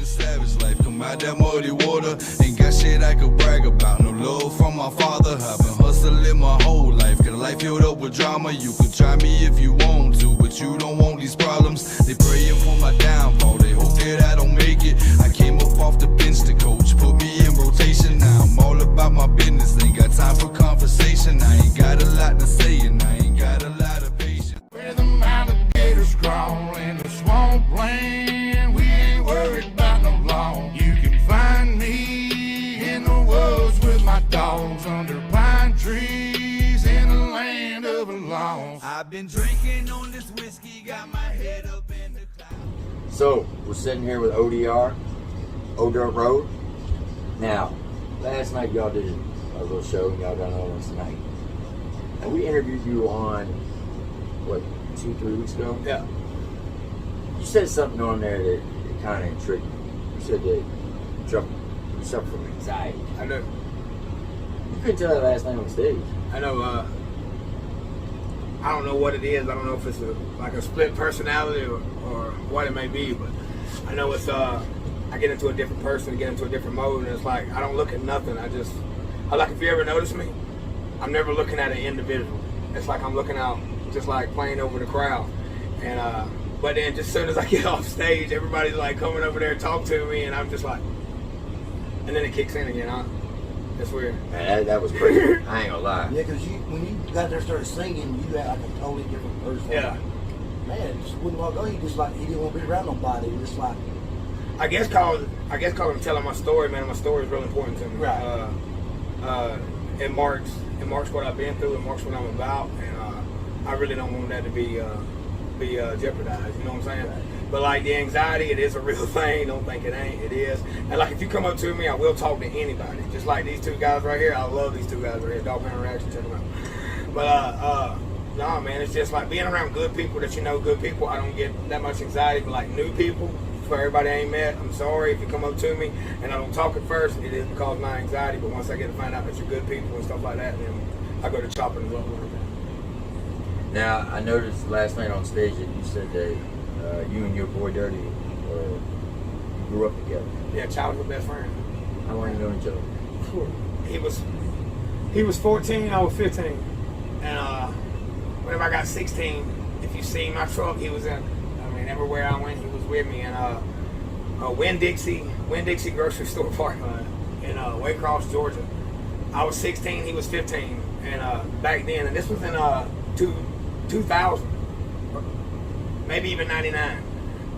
savage life, come out that muddy water. Ain't got shit I could brag about, no love from my father. I've been hustling my whole life, cause life filled up with drama. You can try me if you want to, but you don't want these problems. They praying for my downfall, they hope that I don't make it. I came up off the bench, the coach put me in rotation. Now I'm all about my business, ain't got time for conversation. I ain't got a lot to say and I ain't got a lot of patience. Where the alligators crawl in the swampland, we ain't worried about no law. You can find me in the woods with my dogs under pine trees in the land of the lost. I've been drinking on this whiskey, got my head up in the clouds. So, we're sitting here with ODR, O-Dirt Road. Now, last night y'all did a little show, and y'all got another one tonight. And we interviewed you on, what, 2-3 weeks ago? Yeah. You said something on there that kind of intrigued me. You said that you suffer from anxiety. I know. You couldn't tell that last night on stage. I know. I don't know what it is. I don't know if it's like a split personality or what it may be, but I know it's I get into a different person, get into a different mode, and it's like I don't look at nothing. I like, if you ever notice me, I'm never looking at an individual. It's like I'm looking out, just like playing over the crowd. And but then just as soon as I get off stage, everybody's like coming over there and talk to me, and I'm just like, and then it kicks in again. It's weird. Man, that was crazy. I ain't gonna lie. Yeah, because when you got there and started singing, you got like a totally different person. Yeah. Man, just wouldn't want to go. He didn't want to be around nobody. He just like. I guess cause I'm telling my story, man. My story is really important to me. Right. It marks what I've been through. It marks what I'm about, and I really don't want that to be jeopardized. You know what I'm saying? Right. But like the anxiety, it is a real thing. Don't think it ain't. It is. And like if you come up to me, I will talk to anybody. Just like these two guys right here. I love these two guys right here. Dog Pound Reaction, check them out. But nah, man, it's just like being around good people that you know, good people. I don't get that much anxiety. But like new people, for everybody I ain't met, I'm sorry if you come up to me and I don't talk at first. It is because of my anxiety. But once I get to find out that you're good people and stuff like that, then I go to chopping and love. Now, I noticed last night on stage that you said that you and your boy Dirty you grew up together. Yeah, childhood best friend. How long you known each other? He was 14, I was 15. And whenever I got 16, if you see my truck, he was in. I mean, everywhere I went, he was with me. And Winn-Dixie grocery store parking lot in Waycross, Georgia. I was 16, he was 15. And back then, and this was in 2000, maybe even 99.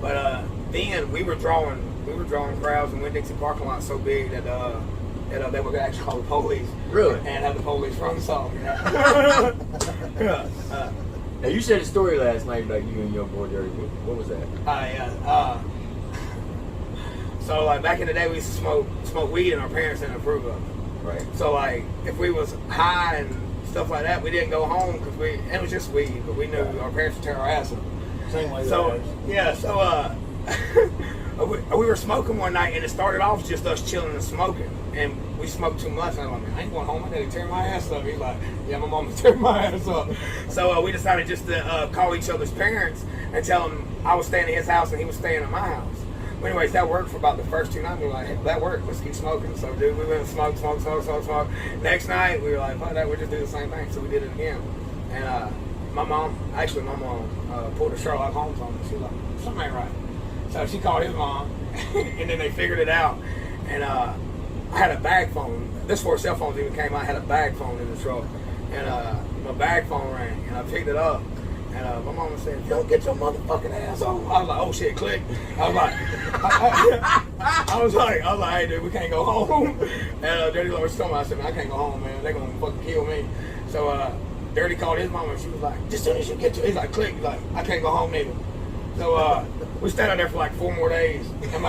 But then we were drawing crowds in Winn-Dixie parking lot so big that they would actually call the police. Really? And have the police run the song. Now, you said a story last night about you and your boy Dirty. What was that? Yeah. So like back in the day, we used to smoke weed, and our parents didn't approve of it. Right. So like if we was high and stuff like that, we didn't go home because it was just weed, but we knew our parents would tear our ass up. Same way. So yeah, so we were smoking one night, and it started off just us chilling and smoking, and we smoked too much. And I'm like, man, I ain't going home. I gotta tear my ass up. He's like, yeah, my mama's tearing my ass up. So we decided just to call each other's parents and tell them I was staying at his house and he was staying at my house. But anyways, that worked for about the first 2 nights. We were like, hey, that worked. Let's keep smoking. So dude, we went and smoked. Next night, we were like, fuck that. We'll just do the same thing. So we did it again. And my mom pulled a Sherlock Holmes on me. She was like, something ain't right. So she called his mom, and then they figured it out. And I had a bag phone. This before cell phones even came out. I had a bag phone in the truck. And my bag phone rang, and I picked it up. And my mama said, don't get your motherfucking ass on. I was like, oh shit, click. I was like, hey dude, we can't go home. And Dirty Lord told me, I said, man, I can't go home, man. They're gonna fucking kill me. So Dirty called his mama, and she was like, just as soon as you get to, he's like, click. He's like, I can't go home neither. So we stayed out there for like 4 more days. And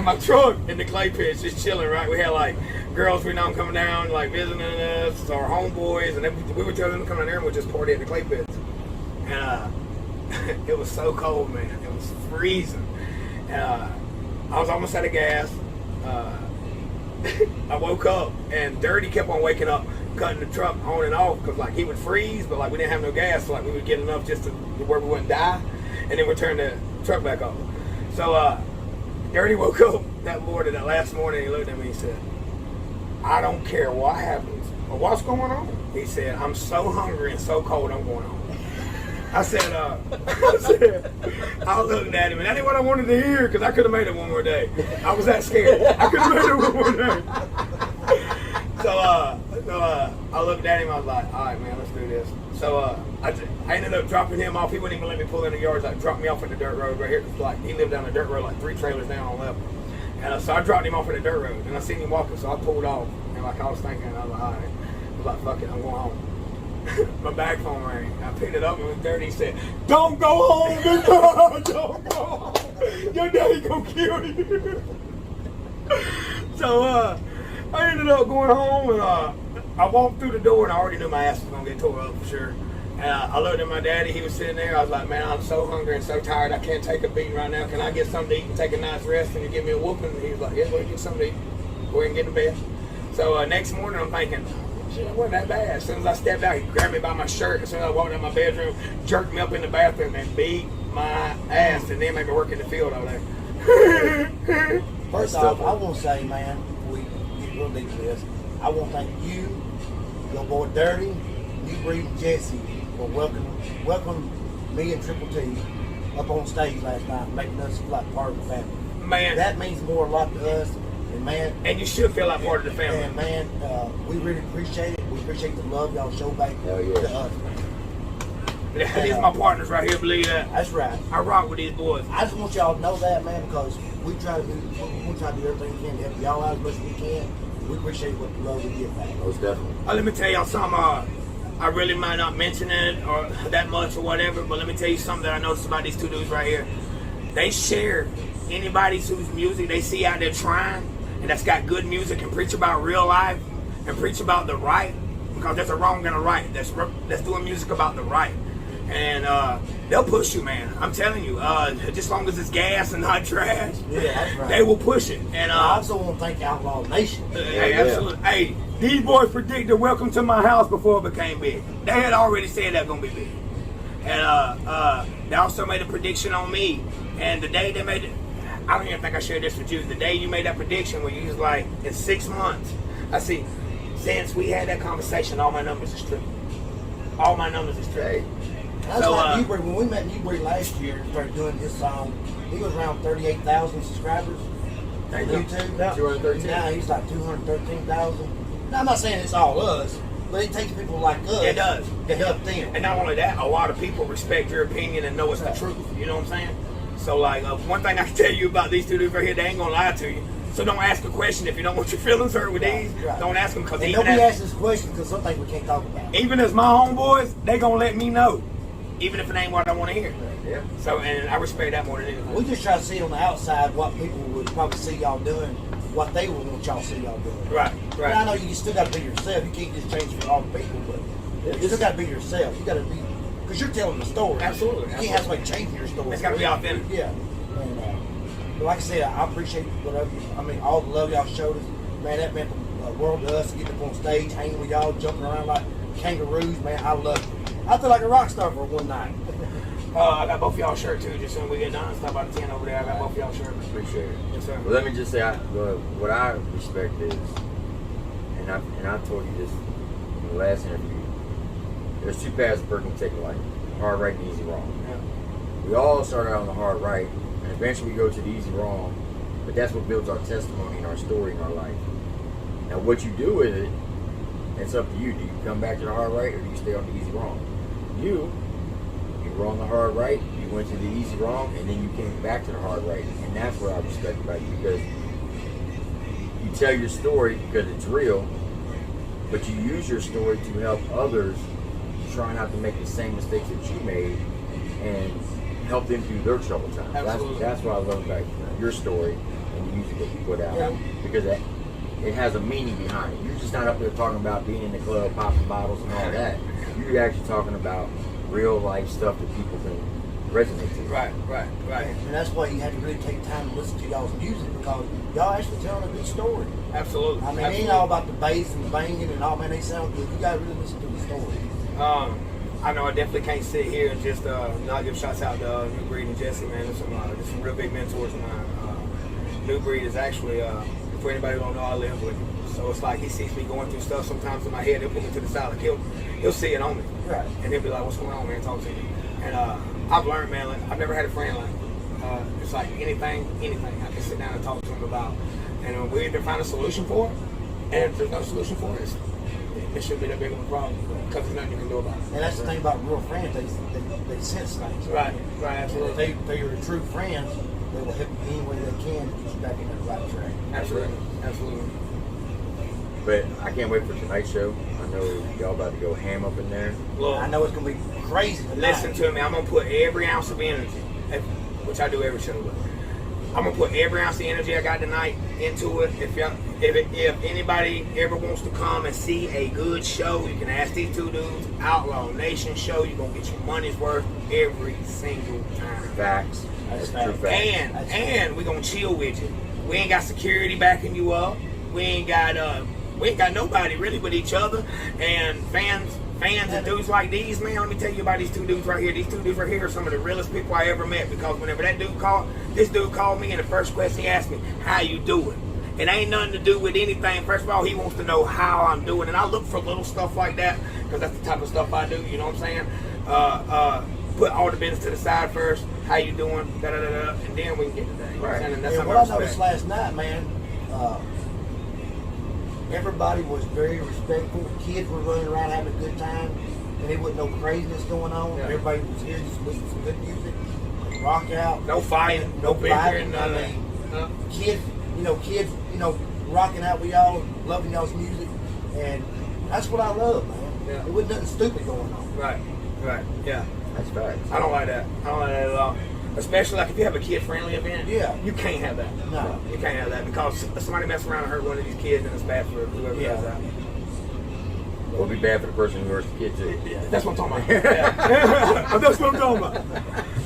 my truck in the clay pits just chilling, right? We had like girls we know coming down, like visiting us, our homeboys, and we would tell them to come down there and we'd just party at the clay pits. And it was so cold, man. It was freezing. And I was almost out of gas. I woke up, and Dirty kept on waking up, cutting the truck on and off, because like he would freeze, but like we didn't have no gas, so like we would get enough just to where we wouldn't die, and then we'd turn the truck back on. So Dirty woke up that morning, that last morning, he looked at me and said, I don't care what happens or what's going on. He said, I'm so hungry and so cold, I'm going home. I said, I looked at him, and that ain't what I wanted to hear, because I could have made it one more day. I was that scared. I could have made it one more day. So I looked at him, I was like, all right, man, let's do this. So I ended up dropping him off. He wouldn't even let me pull in the yards. Like, dropped me off at the dirt road right here, because like, he lived down the dirt road, like 3 trailers down on left. And so I dropped him off at the dirt road, and I seen him walking, so I pulled off. And like I was thinking, I was like, all right. I was like, fuck it, I'm going home. My bag phone rang. I picked it up and it was dirty. He said, don't go home, big boy. Don't go home. Your daddy gonna kill you. So I ended up going home, and I walked through the door, and I already knew my ass was gonna get tore up for sure. And I looked at my daddy. He was sitting there. I was like, man, I'm so hungry and so tired. I can't take a beating right now. Can I get something to eat and take a nice rest and you give me a whooping? And he was like, yeah, go ahead and get something to eat. Go ahead and get in bed. So next morning, I'm thinking, shit, it wasn't that bad. As soon as I stepped out, he grabbed me by my shirt. As soon as I walked out my bedroom, jerked me up in the bathroom and beat my ass, and then made me work in the field all day. First off, I want to say, man, before we get real deep into this, I want to thank you, your boy Dirty, New Breed, and Jesse for welcoming me and Triple T up on stage last night, making us feel like part of the family. Man, that means a lot to us. And man, and you should feel like part of the family. And man, we really appreciate it. We appreciate the love y'all show back to us. These are my partners right here, believe that. That's right. I rock with these boys. I just want y'all to know that, man, because we try to do everything we can to help y'all out as much as we can. We appreciate what the love we get back. Most definitely. Let me tell y'all something. I really might not mention it or that much or whatever, but let me tell you something that I noticed about these two dudes right here. They share anybody whose music they see out there trying, and that's got good music and preach about real life and preach about the right, because there's a wrong and a right. That's doing music about the right. And they'll push you, man. I'm telling you, just as long as it's gas and not trash, that's right. They will push it. And I also want to thank OutLawNation. Hey, absolutely. Hey, these boys predicted Welcome to My House before it became big. They had already said that was going to be big. And they also made a prediction on me. And the day they made it, I don't even think I shared this with you. The day you made that prediction where you was like, in 6 months, I see, since we had that conversation, all my numbers is triple. All my numbers is triple. That's so, like Newbury. When we met Newbury last year and started doing his song, he was around 38,000 subscribers on YouTube. Yeah. 213. Now he's like 213,000. Now, I'm not saying it's all us, but it takes people like us. It does. To help them. And not only that, a lot of people respect your opinion and know it's the truth. You know what I'm saying? So, like, one thing I can tell you about these two dudes right here, they ain't gonna lie to you. So don't ask a question if you don't want your feelings hurt with these. Right. Don't ask them, because even don't be asking this question because some things we can't talk about. Even as my homeboys, they gonna let me know, even if it ain't what I want to hear. Yeah. So, and I respect that more than anything. We just try to see on the outside what people would probably see y'all doing, what they would want y'all to see y'all doing. Right. And I know you still got to be yourself. You can't just change for all the people, but you still got to be yourself. You got to be, because you're telling the story. Absolutely. You can't have somebody changing your story. It's got to be authentic. Yeah. And, but like I said, I appreciate whatever. I mean, all the love y'all showed us. Man, that meant the world to us to get up on stage, hanging with y'all, jumping around like kangaroos. Man, I love it. I feel like a rock star for one night. I got both of y'all shirt too. Just when we get done, stop by the 10 over there. I got both of y'all shirt. Appreciate it. Yes, sir. Well, let me just say, what I respect is, and I told you this in the last interview. There's two paths a person can take in life: hard right and easy wrong. Yeah. We all start out on the hard right, and eventually we go to the easy wrong. But that's what builds our testimony and our story in our life. Now, what you do with it, it's up to you. Do you come back to the hard right, or do you stay on the easy wrong? You were on the hard right, you went to the easy wrong, and then you came back to the hard right. And that's what I respect about you, because you tell your story because it's real, but you use your story to help others try not to make the same mistakes that you made and help them through their trouble times. That's what I love about your story and the music that you put out, because it has a meaning behind it. You're just not up there talking about being in the club, popping bottles and all that. You're actually talking about real life stuff that people can resonate to. Right. And that's why you have to really take time to listen to y'all's music, because y'all actually telling a good story. Absolutely. I mean, it ain't all about the bass and the banging and all, man, they sound good. You gotta really listen to the story. I know I definitely can't sit here and just not give shots out to New Breed and Jesse, man. There's some real big mentors of mine. New Breed is actually, for anybody who don't know, I live with him. So it's like he sees me going through stuff sometimes in my head. He'll put me to the side. Like he'll see it on me. Right. And he'll be like, what's going on, man? Talk to me. And I've learned, man, like, I've never had a friend like it's like anything I can sit down and talk to him about. And when we either find a solution for it, and if there's no solution for it, it shouldn't be that big of a problem because there's nothing you can do about it. And that's the thing about real friends, they sense things. Right, absolutely. If they're your true friends, they will help you any way they can to get you back in the right track. Absolutely. But I can't wait for tonight's show. I know y'all about to go ham up in there. Look, I know it's going to be crazy tonight. listen to me. I'm going to put every ounce of energy, which I do every show with. I'm going to put every ounce of energy I got tonight into it. If anybody ever wants to come and see a good show, you can ask these two dudes. OutLawNation show. You're going to get your money's worth every single time. Facts. That's true facts. facts. And we're going to chill with you. We ain't got security backing you up. We ain't got nobody really but each other. And fans and dudes like these, man, let me tell you about these two dudes right here. These two dudes right here are some of the realest people I ever met, because whenever this dude called me, and the first question he asked me, how you doing? It ain't nothing to do with anything. First of all, he wants to know how I'm doing. And I look for little stuff like that, because that's the type of stuff I do, you know what I'm saying? Put all the business to the side first. How you doing? Da-da-da-da. And then we can get to that. You know what I'm saying? And that's And how what I I noticed respect. last night, man, everybody was very respectful. Kids were running around having a good time, and there wasn't no craziness going on. Yeah. Everybody was here just listening to some good music, rock out. No fighting, no bickering. I mean, kids, rocking out with y'all, loving y'all's music, and that's what I love, man. Yeah. There wasn't nothing stupid going on. Right, yeah. That's facts. I don't like that. I don't like that at all. Especially like if you have a kid-friendly event. Yeah. You can't have that. No. You can't have that, because somebody mess around and hurt one of these kids, and it's bad for whoever does that. It'll be bad for the person who hurts the kid too. Yeah, that's what I'm talking about. Yeah. That's what I'm talking about.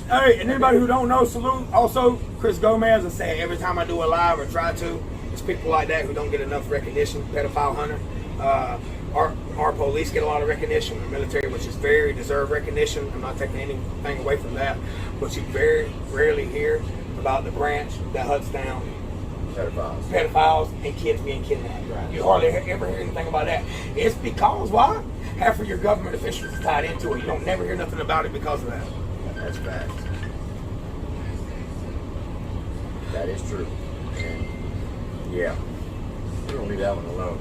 Hey, and anybody who don't know, salute. Also, Chris Gomez, I say every time I do a live or try to, it's people like that who don't get enough recognition. Pedophile hunter. Our police get a lot of recognition. The military, which is very deserved recognition. I'm not taking anything away from that. But you very rarely hear about the branch that hunts down pedophiles and kids being kidnapped. Right. You hardly ever hear anything about that. It's because, why? Half of your government officials are tied into it. You don't never hear nothing about it because of that. That's facts. That is true. And yeah. We're gonna leave that one alone.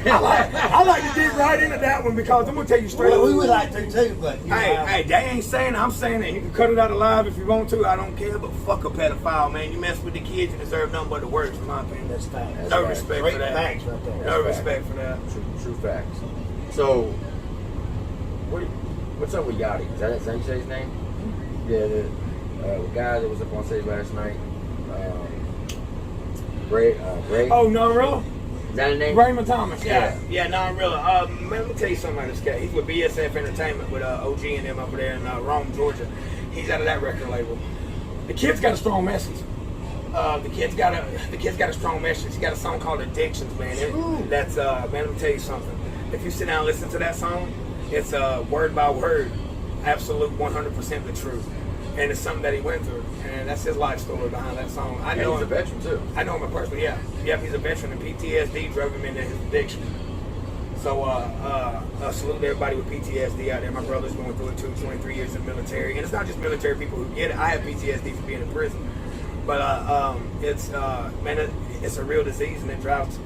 I like to get right into that one, because I'm gonna tell you straight Well, up. we would like to too, but Hey, they ain't saying it, I'm saying it. You can cut it out alive if you want to. I don't care, but fuck a pedophile, man. You mess with the kids, you deserve nothing but the worst, in my opinion. that's facts. That's No right. respect Great for that. facts right there. No That's respect for that. True facts. So, what's up with Yachty? Is that how you say his name? Yeah, the guy that was up on stage last night. Ray. Oh, non-real? Is that his name? Raymond Thomas, yeah, non-real. Man, let me tell you something about this guy. He's with BSF Entertainment with OG and them over there in Rome, Georgia. He's out of that record label. The kid's got a strong message. The kid's got a strong message. He got a song called Addictions, man. That's man, let me tell you something. If you sit down and listen to that song, it's word by word, absolute 100% the truth. And it's something that he went through, and that's his life story behind that song. I know he's a veteran too. I know him personally, yeah. Yep, he's a veteran, and PTSD drove him into his addiction. So, salute to everybody with PTSD out there. My brother's going through it too, 23 years in the military. And it's not just military people who get it. I have PTSD for being in prison. But it's a real disease, and it drives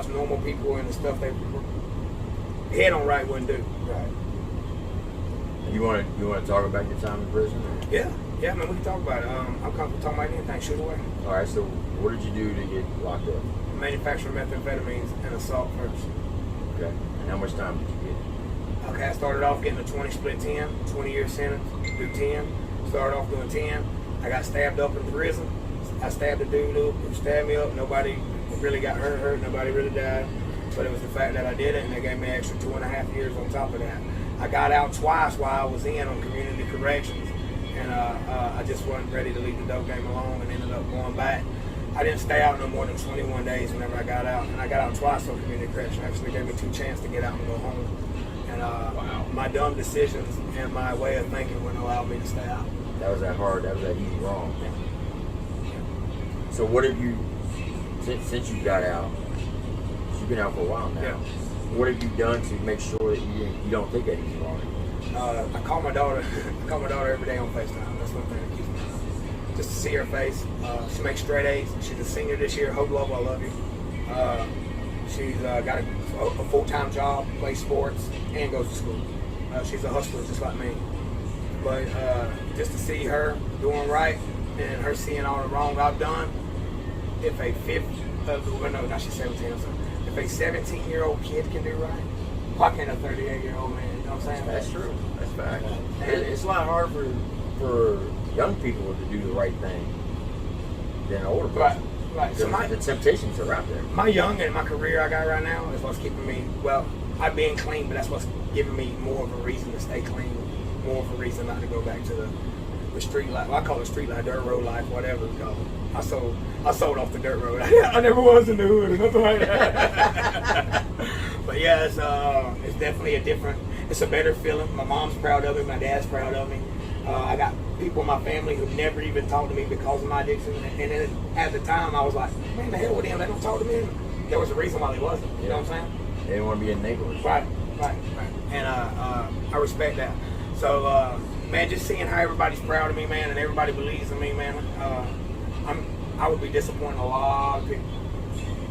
normal people into stuff they head on right wouldn't do. Right. You want to talk about your time in prison? Yeah, man, we can talk about it. I'm comfortable talking about anything. Shoot away. All right. So, what did you do to get locked up? Manufacturing methamphetamines and assault first. Okay. And how much time did you get? Okay, I started off getting a 20 split 10, 20-year sentence, do 10. Started off doing 10. I got stabbed up in prison. I stabbed a dude who stabbed me up. Nobody really got hurt. Nobody really died. But it was the fact that I did it, and they gave me an extra 2.5 years on top of that. I got out twice while I was in on community corrections, and I just wasn't ready to leave the dope game alone, and ended up going back. I didn't stay out no more than 21 days whenever I got out, and I got out twice on community correction. Actually gave me 2 chances to get out and go home. And my dumb decisions and my way of thinking wouldn't allow me to stay out. That was that hard. That was that easy wrong. So what have you, since you got out, you've been out for a while now, Yeah. what have you done to make sure that you don't take that easy longer? I call my daughter. I call my daughter every day on FaceTime. That's one thing that keeps me around. Just to see her face. She makes straight A's. She's a senior this year. Hope, love, I love you. She's got a full-time job, plays sports, and goes to school. She's a hustler just like me. But just to see her doing right and her seeing all the wrong I've done, if a she's 17 or something. If a 17-year-old kid can do right, why can't a 38-year-old man? You know what I'm saying? That's true. That's fact. It's a lot harder for young people to do the right thing than older people. Right. So the temptations are out there. My young and my career I got right now is what's keeping me, well, I'm being clean, but that's what's giving me more of a reason to stay clean, more of a reason not to go back to the street life. Well, I call it street life, dirt road life, whatever it's called. I sold off the dirt road. I never was in the hood or nothing like that. But yeah, it's definitely it's a better feeling. My mom's proud of me, my dad's proud of me. I got people in my family who never even talked to me because of my addiction. And then at the time, I was like, man, the hell with them. They don't talk to me. There was a reason why they wasn't. You know what I'm saying? They didn't want to be in neighborhoods. Right. And I respect that. So, man, just seeing how everybody's proud of me, man, and everybody believes in me, man, I would be disappointing a lot of people.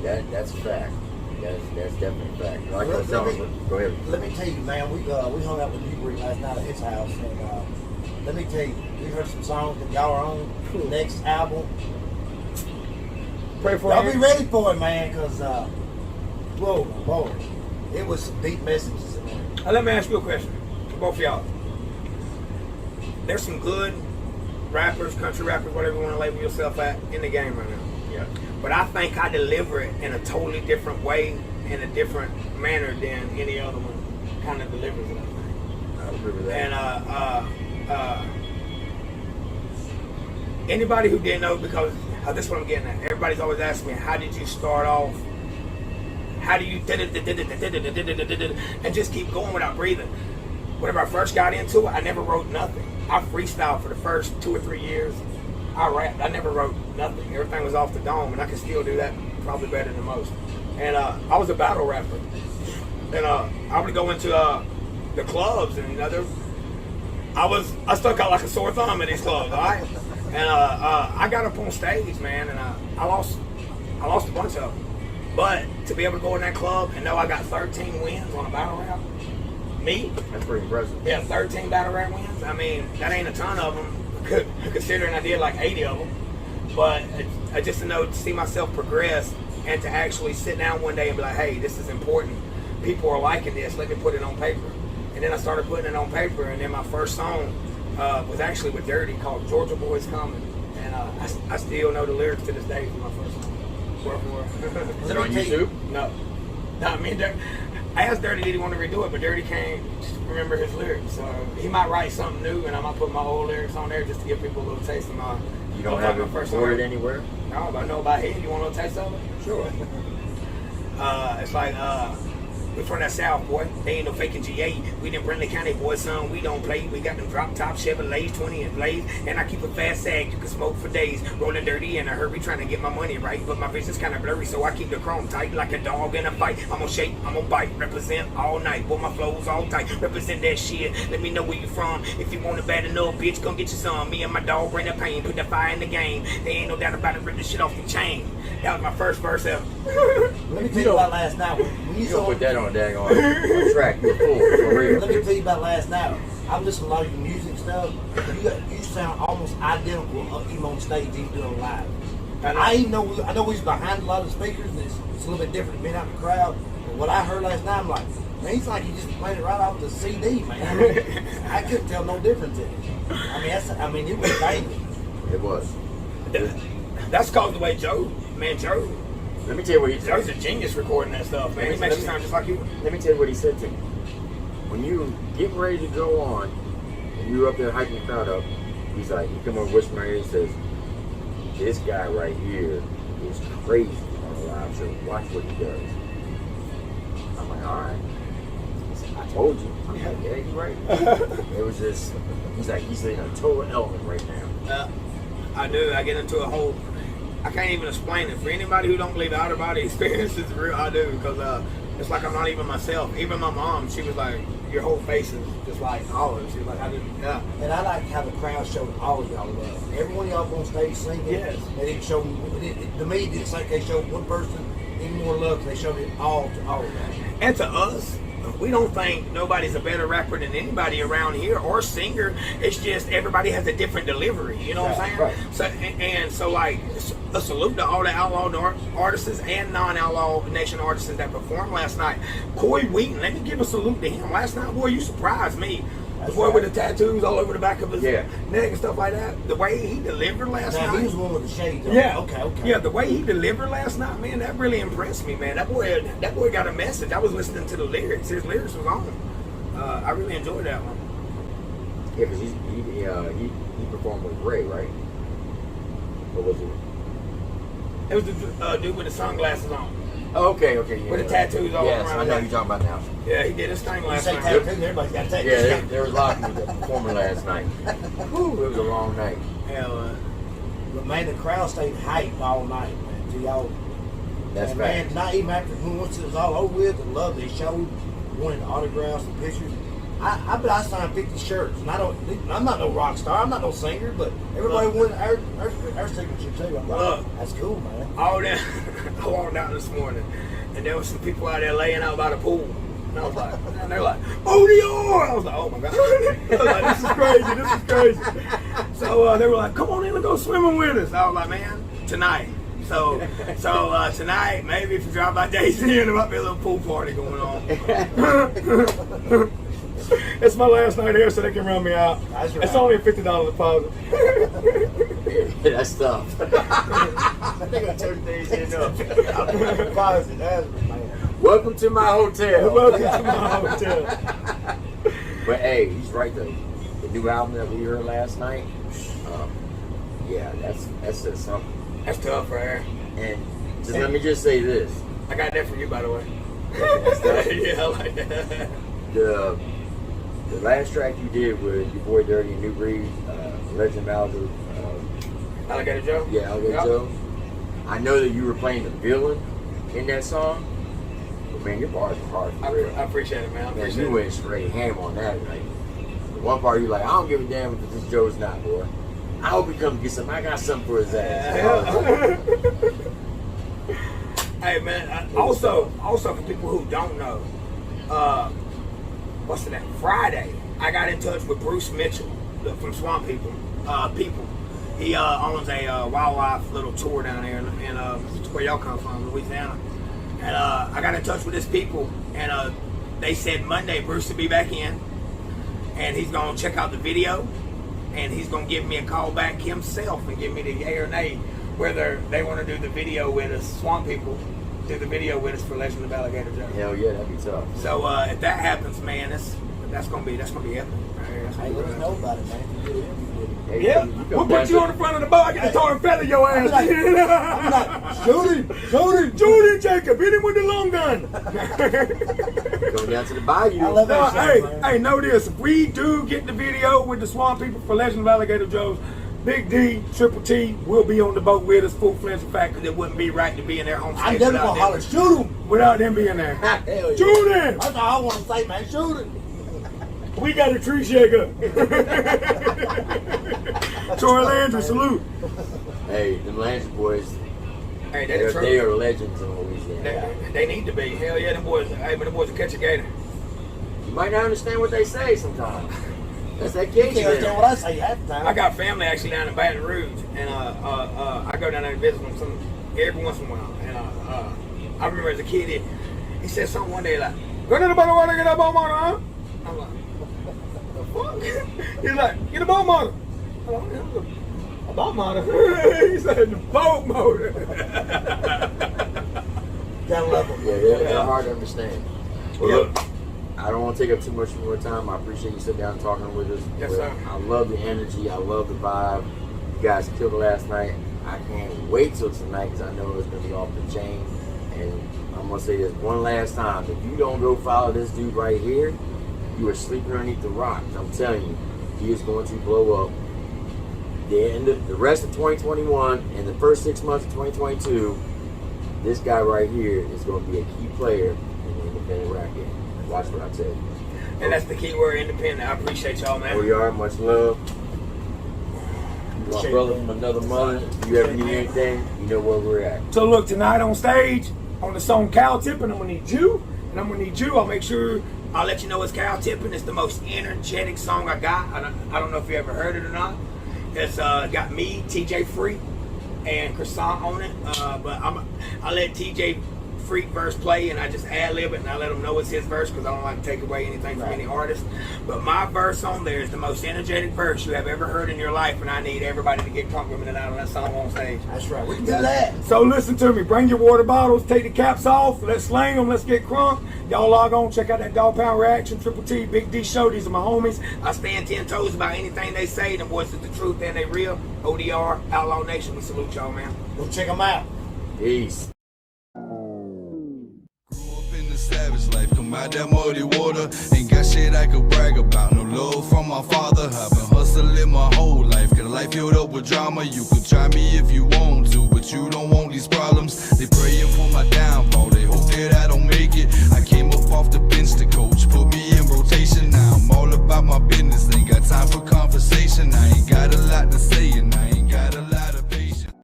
That's a fact. That's definitely a fact. Like Let- I was telling let you, go ahead. Let me tell you, man, we hung out with Newbury last night at his house, and let me tell you, we heard some songs that y'all are on the next album. Pray for Y'all me. be ready for it, man, because, whoa, boy, it was some deep messages in there. Let me ask you a question, to both of y'all. There's some good rappers, country rappers, whatever you want to label yourself at, in the game right now. Yeah. But I think I deliver it in a totally different way, in a different manner than any other one kind of delivers it, I think. I agree with that. And anybody who didn't know, because this is what I'm getting at. Everybody's always asking me, how did you start off? How do you and just keep going without breathing? Whenever I first got into it, I never wrote nothing. I freestyled for the first 2 or 3 years. I rapped. I never wrote nothing. Everything was off the dome, and I can still do that probably better than most. And I was a battle rapper, and I would go into the clubs, and I stuck out like a sore thumb in these clubs, all right? And I got up on stage, man, and I lost a bunch of them. But to be able to go in that club and know I got 13 wins on a battle rap, me? That's pretty impressive. Yeah, 13 battle rap wins. I mean, that ain't a ton of them, considering I did like 80 of them. But I just to see myself progress and to actually sit down one day and be like, hey, this is important. People are liking this. Let me put it on paper. And then I started putting it on paper. And then my first song was actually with Dirty called Georgia Boys Coming. And I still know the lyrics to this day for my first song. Word for word. Is it on YouTube? No. I mean, I asked Dirty did he want to redo it, but Dirty can't remember his lyrics. So he might write something new, and I might put my old lyrics on there just to give people a little taste of my. You don't have it recorded anywhere? No, but I know about it. You want a little taste of it? Sure. It's like, we from that South, boy. They ain't no faking GA. We didn't Brindley County, boy, son. We don't play. We got them drop top Chevrolets, 20 and blaze. And I keep a fast sag. You can smoke for days. Rolling dirty in a hurry, trying to get my money right. But my vision's kind of blurry, so I keep the chrome tight like a dog in a fight. I'm gonna shake, I'm gonna bite. Represent all night. Boy, my flow's all tight. Represent that shit. Let me know where you from. If you want it bad enough, bitch, come get you some. Me and my dog bring the pain. Put the fire in the game. There ain't no doubt about it. Rip the shit off the chain. That was my first verse ever. Let me tell you about last night. When You don't put that on a daggone track. You're full, for real. Let me tell you about last night. I listened to a lot of your music stuff. You sound almost identical even on stage, even doing live. I know we was behind a lot of the speakers, and it's a little bit different being out in the crowd. But what I heard last night, I'm like, man, he's like he just played it right off the CD, man. I couldn't tell no difference in it. I mean, it was banging. It was. That's called the way Joe. Let me tell you what he Joe's said. a genius recording that stuff, man. He makes you sound just like you. Let me tell you what he said to me. When you get ready to go on, and you're up there hyping the crowd up, he's like, he come over whispering in my ear, he says, this guy right here is crazy on a live show. Watch what he does. I'm like, all right. He said, I told you. I'm like, yeah, you're right. It was just, he's in a total element right now. I do. I get into a whole. I can't even explain it. For anybody who don't believe outer body experience is real, I do, because it's like I'm not even myself. Even my mom, she was like, your whole face is just like ours. She was like, I didn't, yeah. And I like how the crowd showed all of y'all love. Every one of y'all on stage singing. Yes. They didn't show, to me, it's like they showed one person even more love, they showed it all to all of y'all. And to us, we don't think nobody's a better rapper than anybody around here or singer. It's just everybody has a different delivery. You know what I'm saying? Right. So and so, like, a salute to all the Outlaw artists and non-Outlaw Nation artists that performed last night. Coy Wheaton, let me give a salute to him. Last night, boy, you surprised me. The boy with the tattoos all over the back of his neck and stuff like that. The way he delivered last night. He was the one with the shades on. Yeah. Okay. Yeah, the way he delivered last night, man, that really impressed me, man. That boy got a message. I was listening to the lyrics. His lyrics was on. I really enjoyed that one. Yeah, because he performed with Ray, right? Or was it? It was the dude with the sunglasses on. Oh, okay, yeah. With the tattoos all yes, around. I know who you're talking about now. Yeah, he did his thing You last say night. tattoo, everybody's got tattoos. Yeah, there was a lot of people performing last night. Whew, it was a long night. Yeah, But man, the crowd stayed hyped all night, man. To y'all. That's and right. man, not even after once it was all over with, the love they showed, wanted autographs and pictures. I bet I signed 50 shirts, and I'm not no rock star, I'm not no singer, but everybody wanted our signature too. I'm like, that's cool, man. all that. I walked out this morning, and there was some people out there laying out by the pool. And I was like, and they're like, ODR! I was like, oh my God. I was like, this is crazy. So they were like, come on in and go swimming with us. I was like, man, tonight. So tonight, maybe if you drive by Daisy, there might be a little pool party going on. It's my last night here, so they can run me out. That's right. It's only a $50 deposit. Yeah, that's tough. They're gonna turn things into deposit. That's man. Welcome to my hotel. Welcome to my hotel. But hey, he's right though. The new album that we heard last night, yeah, that's just something. That's tough right here. And just let me just say this. I got that from you, by the way. That's tough. Yeah, I like that. The last track you did with your boy Dirty and New Breed, Legend Alger, Alligator Joe? yeah, Alligator Yep. Joe. I know that you were playing the villain in that song, but man, your bars were hard for real. I appreciate it, man. I Man, appreciate you it. went straight ham on that. Like, the one part you like, I don't give a damn if this Joe's not, boy. I hope he comes get something. I got something for his ass. Hey, man, also for people who don't know, what's the name? Friday, I got in touch with Bruce Mitchell from Swamp People. He owns a wildlife little tour down there in where y'all come from, Louisiana. And I got in touch with his people, and they said Monday Bruce will be back in, and he's gonna check out the video, and he's gonna give me a call back himself and give me the yay or nay whether they want to do the video with us, Swamp People, do the video with us for Legend of Alligator Joe. Hell yeah, that'd be tough. So if that happens, man, that's gonna be epic. Right here. That's Hey, gonna let be us know about it, man. If you get it, you get it. Hey, Yeah, you come we'll down put you to- on the front of the boat. I get to tar and feather your ass. I'm like, Judy Jacob, hit him with the long gun. Going down to the bayou. I love No, that hey, shit, man. know this. If we do get the video with the Swamp People for Legend of Alligator Joe's, Big D, Triple T will be on the boat with us, full-fledged fact, because it wouldn't be right to be in their home I'm state never gonna holler, shoot him. without them being there. Hell yeah. Shoot him! That's all I want to say, man. Shoot him. We got a tree shaker. Troy Landry, salute. Hey, them Landry boys, Hey, they are legends in Louisiana. They need to be. Hell yeah, them boys. Hey, but them boys will catch a gator. You might not understand what they say sometimes. That's that You case can't understand what I say half the time. I got family actually down in Baton Rouge, and I go down there and visit them every once in a while. And I remember as a kid, he said something one day like, "Go to the boat water, get a boat motor, huh?" I'm like, "The fuck?" He's like, "Get a boat motor." I'm like, "A boat motor?" He said, "The boat motor." Gotta love them. Yeah, they're hard to understand. Well, look, I don't want to take up too much more time. I appreciate you sitting down and talking with us. Yes, sir. I love the energy. I love the vibe. You guys killed it last night. I can't wait till tonight because I know it's going to be off the chain. And I'm going to say this one last time. If you don't go follow this dude right here, you are sleeping underneath the rocks. I'm telling you, he is going to blow up the rest of 2021 and the first 6 months of 2022, this guy right here is going to be a key player in the independent rap game. Watch what I tell you. And that's the key word, independent. I appreciate y'all, man. ODR, much love. My brother from another mother. If you ever need anything, you know where we're at. So look, tonight on stage, on the song Cow Tippin', I'm gonna need you, and I'm gonna need you. I'll make sure I'll let you know it's Cow Tippin'. It's the most energetic song I got. I don't know if you ever heard it or not. It's got me, TJ Freak, and Croissant on it. But I'll let TJ Freak verse play, and I just ad-lib it, and I let him know it's his verse because I don't like to take away anything from any artist. But my verse on there is the most energetic verse you have ever heard in your life, and I need everybody to get drunk with me tonight on that song on stage. That's right. We can do that. So listen to me. Bring your water bottles. Take the caps off. Let's slang them. Let's get crunk. Y'all log on. Check out that Dog Pound Reaction, Triple T, Big D Show. These are my homies. I stand 10 toes about anything they say. Them boys is the truth and they real. ODR, Outlaw Nation. We salute y'all, man. Go check them out. Peace. Savage life, come out that muddy water. Ain't got shit I could brag about. No love from my father. I've been hustling my whole life. Got a life filled up with drama. You could try me if you want to, but you don't want these problems.